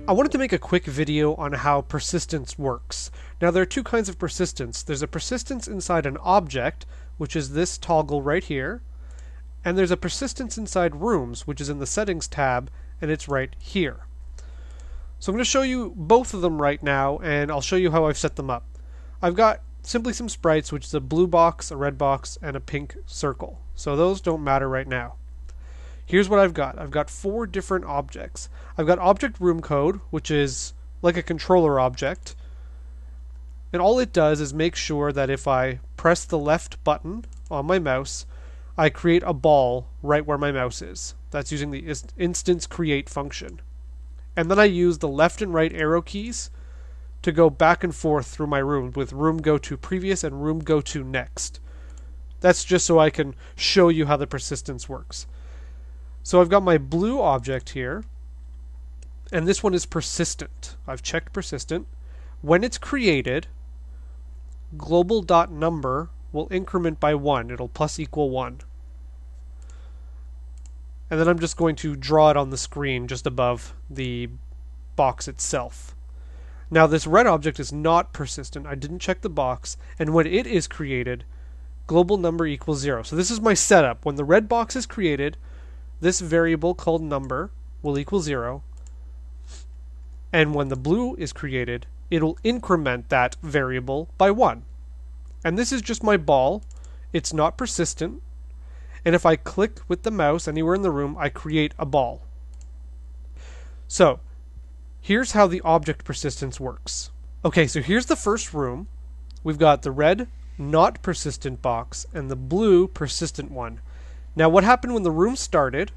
I wanted to make a quick video on how persistence works. Now there are two kinds of persistence. There's a persistence inside an object, which is this toggle right here, and there's a persistence inside rooms, which is in the settings tab, and it's right here. So I'm going to show you both of them right now, and I'll show you how I've set them up. I've got simply some sprites, which is a blue box, a red box, and a pink circle. So those don't matter right now. Here's what I've got. I've got 4 different objects. I've got object room code, which is like a controller object. And all it does is make sure that if I press the left button on my mouse, I create a ball right where my mouse is. That's using the instance create function. And then I use the left and right arrow keys to go back and forth through my room with room go to previous and room go to next. That's just so I can show you how the persistence works. So I've got my blue object here, and this one is persistent. I've checked persistent. When it's created, global.number will increment by 1. It'll plus equal 1. And then I'm just going to draw it on the screen just above the box itself. Now this red object is not persistent. I didn't check the box, and when it is created, global number equals 0. So this is my setup. When the red box is created, this variable called number will equal 0, and when the blue is created, it'll increment that variable by 1. And this is just my ball. It's not persistent, and if I click with the mouse anywhere in the room, I create a ball. So here's how the object persistence works. Okay, so here's the first room. We've got the red not persistent box and the blue persistent one. Now what happened when the room started?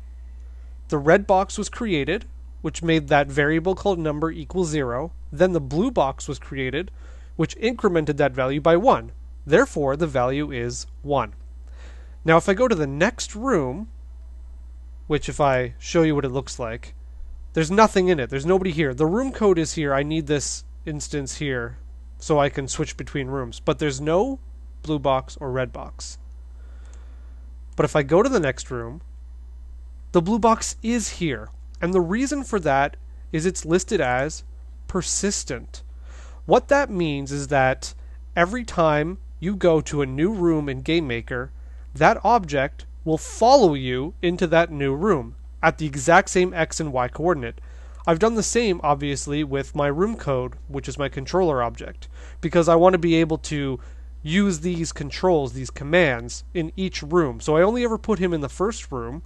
The red box was created, which made that variable called number equal 0. Then the blue box was created, which incremented that value by 1. Therefore, the value is 1. Now if I go to the next room, which if I show you what it looks like, there's nothing in it. There's nobody here. The room code is here. I need this instance here so I can switch between rooms. But there's no blue box or red box. But if I go to the next room, the blue box is here. And the reason for that is it's listed as persistent. What that means is that every time you go to a new room in GameMaker, that object will follow you into that new room at the exact same X and Y coordinate. I've done the same, obviously, with my room code, which is my controller object, because I want to be able to use these controls, these commands, in each room. So I only ever put him in the first room,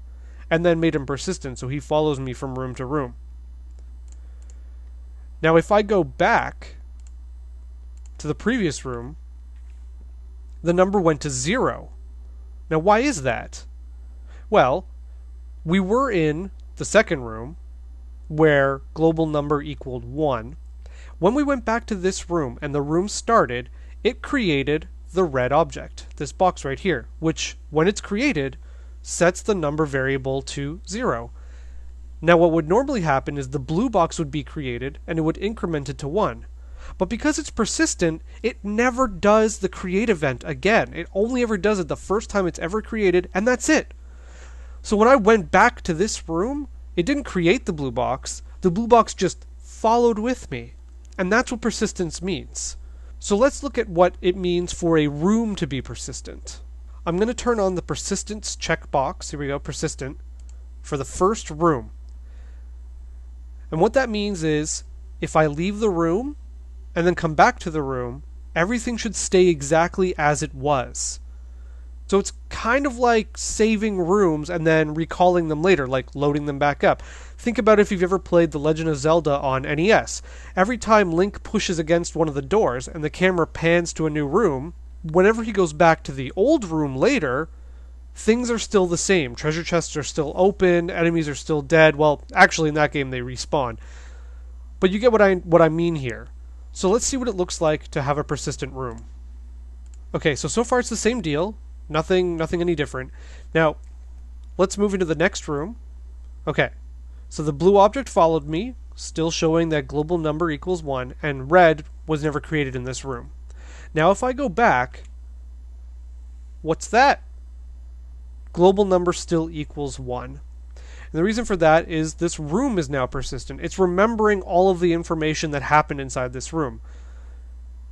and then made him persistent, so he follows me from room to room. Now if I go back to the previous room, the number went to 0. Now why is that? Well, we were in the second room, where global number equaled 1. When we went back to this room and the room started, it created the red object, this box right here, which, when it's created, sets the number variable to 0. Now what would normally happen is the blue box would be created and it would increment it to 1. But because it's persistent, it never does the create event again. It only ever does it the first time it's ever created, and that's it. So when I went back to this room, it didn't create the blue box. The blue box just followed with me. And that's what persistence means. So let's look at what it means for a room to be persistent. I'm going to turn on the persistence checkbox, here we go, persistent, for the first room. And what that means is, if I leave the room and then come back to the room, everything should stay exactly as it was. So it's kind of like saving rooms and then recalling them later, like loading them back up. Think about if you've ever played The Legend of Zelda on NES. Every time Link pushes against one of the doors and the camera pans to a new room, whenever he goes back to the old room later, things are still the same. Treasure chests are still open, enemies are still dead. Well, actually in that game they respawn. But you get what I mean here. So let's see what it looks like to have a persistent room. Okay, so far it's the same deal. Nothing any different. Now, let's move into the next room. Okay, so the blue object followed me, still showing that global number equals 1, and red was never created in this room. Now if I go back, what's that? Global number still equals 1. And the reason for that is this room is now persistent. It's remembering all of the information that happened inside this room.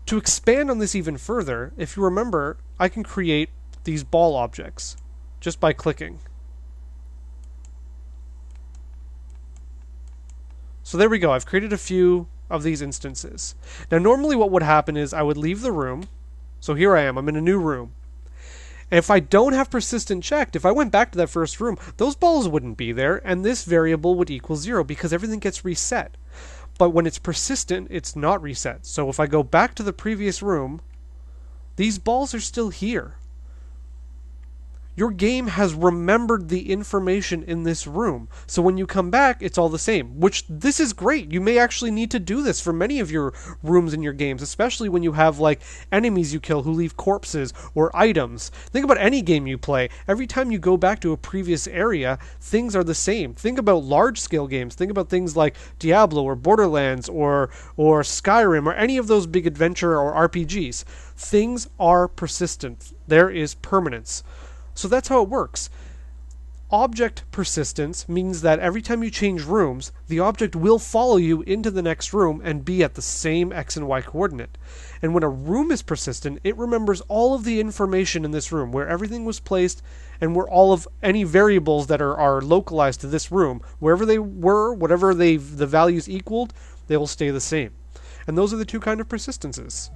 To expand on this even further, if you remember, I can create these ball objects just by clicking. So there we go. I've created a few of these instances. Now normally what would happen is I would leave the room. So here I am. I'm in a new room. And if I don't have persistent checked, if I went back to that first room, those balls wouldn't be there, and this variable would equal 0 because everything gets reset. But when it's persistent, it's not reset. So if I go back to the previous room, these balls are still here. Your game has remembered the information in this room. So when you come back, it's all the same, which this is great. You may actually need to do this for many of your rooms in your games, especially when you have like enemies you kill who leave corpses or items. Think about any game you play. Every time you go back to a previous area, things are the same. Think about large-scale games. Think about things like Diablo or Borderlands or Skyrim or any of those big adventure or RPGs. Things are persistent. There is permanence. So that's how it works. Object persistence means that every time you change rooms, the object will follow you into the next room and be at the same X and Y coordinate. And when a room is persistent, it remembers all of the information in this room, where everything was placed and where all of any variables that are localized to this room, wherever they were, whatever the values equaled, they will stay the same. And those are the two kinds of persistences.